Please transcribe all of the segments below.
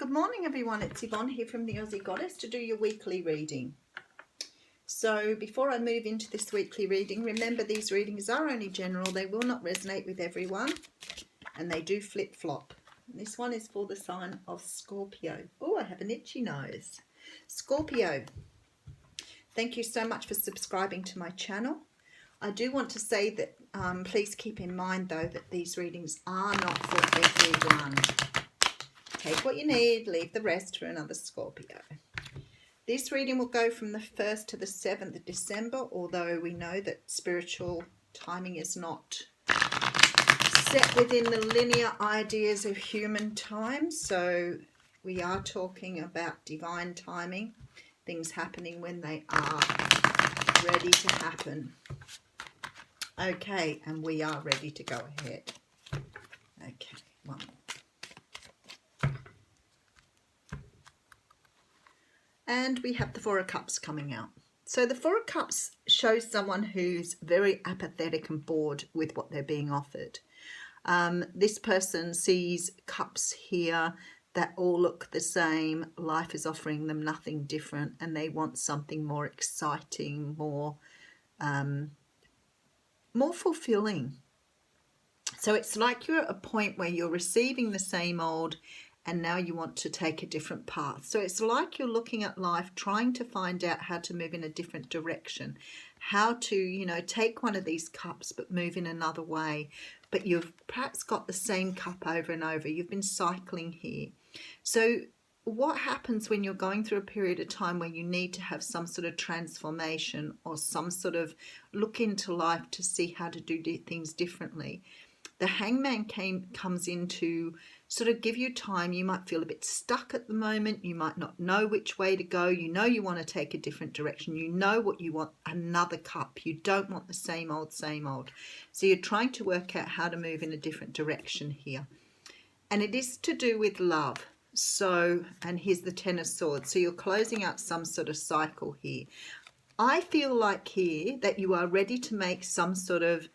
Good morning everyone, it's Yvonne here from the Aussie Goddess to do your weekly reading. So before I move into this weekly reading, remember these readings are only general, they will not resonate with everyone and they do flip-flop. This one is for the sign of Scorpio. Oh, I have an itchy nose. Scorpio, thank you so much for subscribing to my channel. I do want to say that please keep in mind though that these readings are not for everyone. Take what you need, leave the rest for another Scorpio. This reading will go from the 1st to the 7th of December, although we know that spiritual timing is not set within the linear ideas of human time. So we are talking about divine timing, things happening when they are ready to happen. Okay, and we are ready to go ahead. Okay, one more. And we have the Four of Cups coming out. So the Four of Cups shows someone who's very apathetic and bored with what they're being offered. This person sees cups here that all look the same. Life is offering them nothing different and they want something more exciting, more fulfilling. So it's like you're at a point where you're receiving the same old and now you want to take a different path. So it's like you're looking at life, trying to find out how to move in a different direction, how to, take one of these cups but move in another way. But you've perhaps got the same cup over and over. You've been cycling here. So what happens when you're going through a period of time where you need to have some sort of transformation or some sort of look into life to see how to do things differently? The Hangman comes in to sort of give you time. You might feel a bit stuck at the moment. You might not know which way to go. You know you want to take a different direction. You know what you want, another cup. You don't want the same old, same old. So you're trying to work out how to move in a different direction here. And it is to do with love. So, and here's the Ten of Swords. So you're closing out some sort of cycle here. I feel like here that you are ready to make some sort of,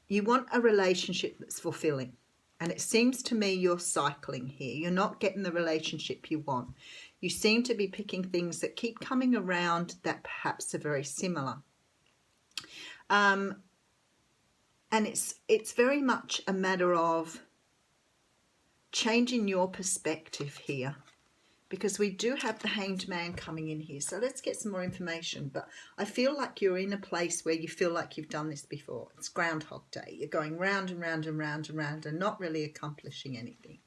you want a relationship that's fulfilling. And it seems to me you're cycling here. You're not getting the relationship you want. You seem to be picking things that keep coming around that perhaps are very similar. And it's very much a matter of changing your perspective here. Because we do have the Hanged Man coming in here. So let's get some more information. But I feel like you're in a place where you feel like you've done this before. It's Groundhog Day. You're going round and round and round and round and not really accomplishing anything.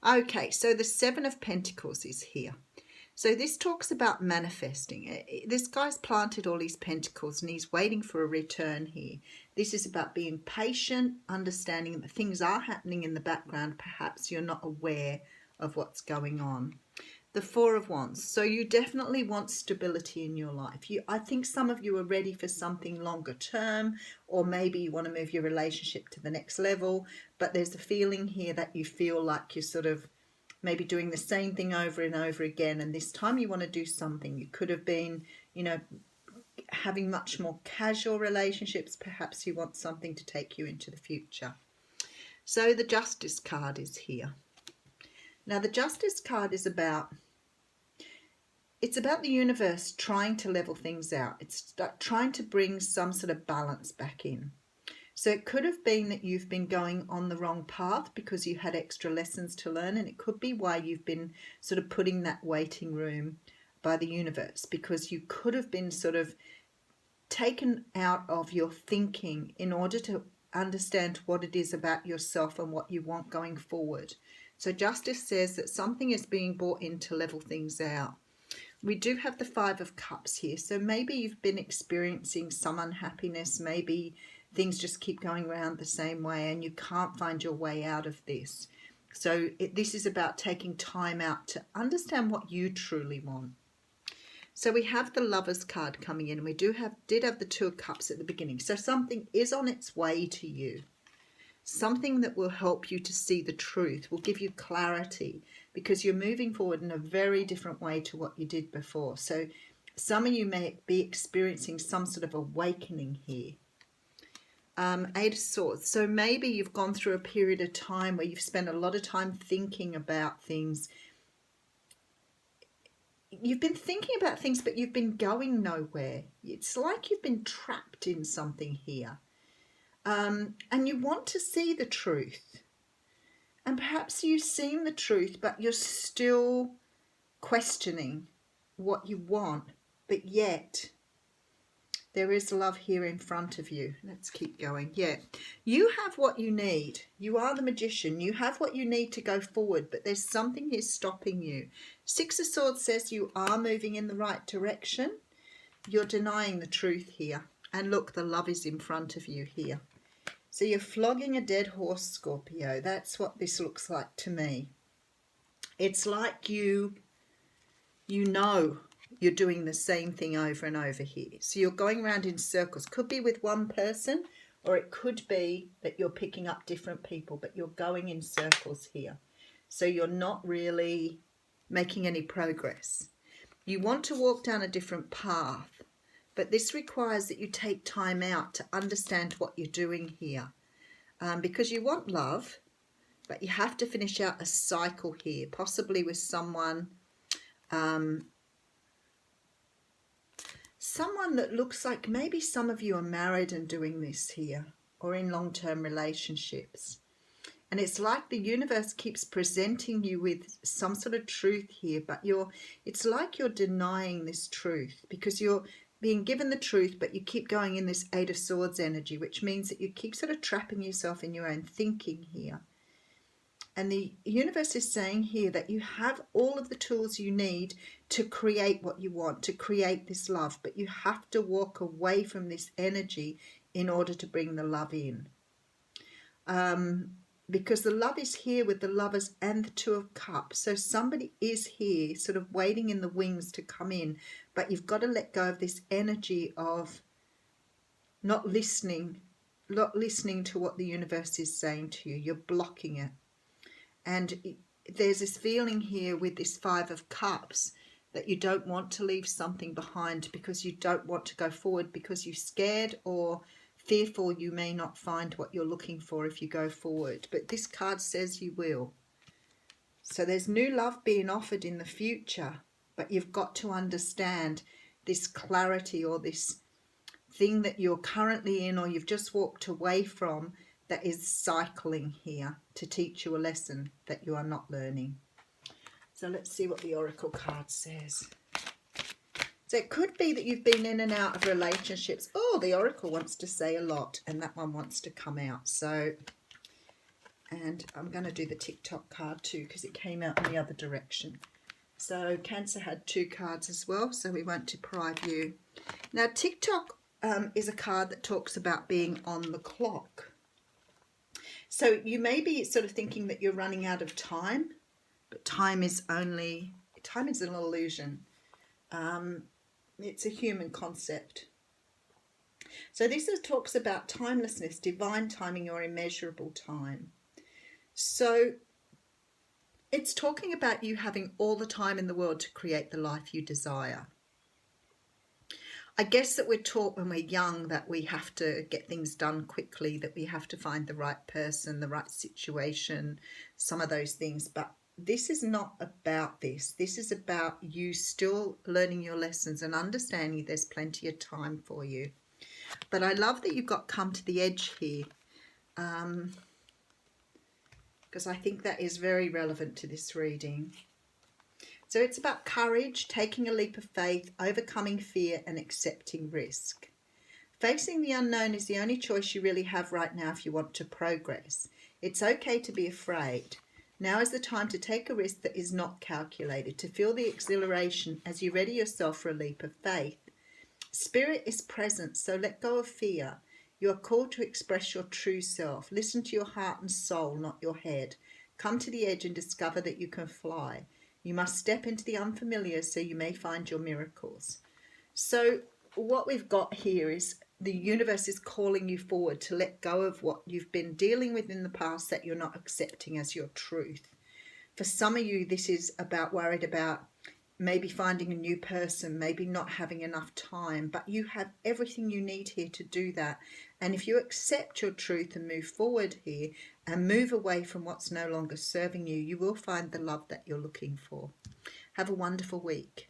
Okay, so the Seven of Pentacles is here. So this talks about manifesting. This guy's planted all these pentacles and he's waiting for a return here. This is about being patient, understanding that things are happening in the background. Perhaps you're not aware of what's going on. The Four of Wands. So you definitely want stability in your life. I think some of you are ready for something longer term, or maybe you want to move your relationship to the next level, but there's a feeling here that you feel like you're sort of maybe doing the same thing over and over again, and this time you want to do something. You could have been, having much more casual relationships. Perhaps you want something to take you into the future. So the Justice card is here. Now the Justice card is about the universe trying to level things out. It's trying to bring some sort of balance back in. So it could have been that you've been going on the wrong path because you had extra lessons to learn, and it could be why you've been sort of put in that waiting room by the universe, because you could have been sort of taken out of your thinking in order to understand what it is about yourself and what you want going forward. So Justice says that something is being brought in to level things out. We do have the Five of Cups here. So maybe you've been experiencing some unhappiness. Maybe things just keep going around the same way and you can't find your way out of this. So this is about taking time out to understand what you truly want. So we have the Lovers card coming in, and we did have the Two of Cups at the beginning. So something is on its way to you. Something that will help you to see the truth, will give you clarity, because you're moving forward in a very different way to what you did before. So some of you may be experiencing some sort of awakening here. Eight of Swords. So maybe you've gone through a period of time where you've spent a lot of time thinking about things you've been thinking about things, but you've been going nowhere. It's like you've been trapped in something here. And you want to see the truth. And perhaps you've seen the truth, but you're still questioning what you want. But yet, there is love here in front of you. Let's keep going. Yeah, you have what you need. You are the magician. You have what you need to go forward, but there's something here stopping you. Six of Swords says you are moving in the right direction. You're denying the truth here. And look, the love is in front of you here. So you're flogging a dead horse, Scorpio. That's what this looks like to me. It's like you know you're doing the same thing over and over here. So you're going around in circles. Could be with one person, or it could be that you're picking up different people, but you're going in circles here. So you're not really making any progress. You want to walk down a different path, but this requires that you take time out to understand what you're doing here. Because you want love, but you have to finish out a cycle here, possibly with someone that looks like maybe some of you are married and doing this here, or in long-term relationships. And it's like the universe keeps presenting you with some sort of truth here, but it's like you're denying this truth, because you're being given the truth, but you keep going in this Eight of Swords energy, which means that you keep sort of trapping yourself in your own thinking here. And the universe is saying here that you have all of the tools you need to create what you want, to create this love, but you have to walk away from this energy in order to bring the love in. Because the love is here with the Lovers and the Two of Cups. So somebody is here sort of waiting in the wings to come in, but you've got to let go of this energy of not listening to what the universe is saying to you. You're blocking it. And there's this feeling here with this Five of Cups that you don't want to leave something behind, because you don't want to go forward, because you're scared or fearful you may not find what you're looking for if you go forward. But this card says you will. So there's new love being offered in the future, but you've got to understand this clarity, or this thing that you're currently in, or you've just walked away from, that is cycling here to teach you a lesson that you are not learning. So let's see what the Oracle card says. So it could be that you've been in and out of relationships. Oh, the Oracle wants to say a lot, and that one wants to come out. So, and I'm going to do the TikTok card too, because it came out in the other direction. So Cancer had two cards as well, so we won't deprive you. Now TikTok is a card that talks about being on the clock. So you may be sort of thinking that you're running out of time, but time is an illusion. It's a human concept. So this talks about timelessness, divine timing, or immeasurable time. So it's talking about you having all the time in the world to create the life you desire. I guess that we're taught when we're young that we have to get things done quickly, that we have to find the right person, the right situation, some of those things. But this is not about this. This is about you still learning your lessons and understanding there's plenty of time for you. But I love that you've got come to the edge here, because I think that is very relevant to this reading. So it's about courage, taking a leap of faith, overcoming fear, and accepting risk. Facing the unknown is the only choice you really have right now if you want to progress. It's okay to be afraid. Now is the time to take a risk that is not calculated, to feel the exhilaration as you ready yourself for a leap of faith. Spirit is present, so let go of fear. You are called to express your true self. Listen to your heart and soul, not your head. Come to the edge and discover that you can fly. You must step into the unfamiliar so you may find your miracles. So what we've got here is the universe is calling you forward to let go of what you've been dealing with in the past that you're not accepting as your truth. For some of you, this is worried about maybe finding a new person, maybe not having enough time, but you have everything you need here to do that. And if you accept your truth and move forward here and move away from what's no longer serving you, you will find the love that you're looking for. Have a wonderful week.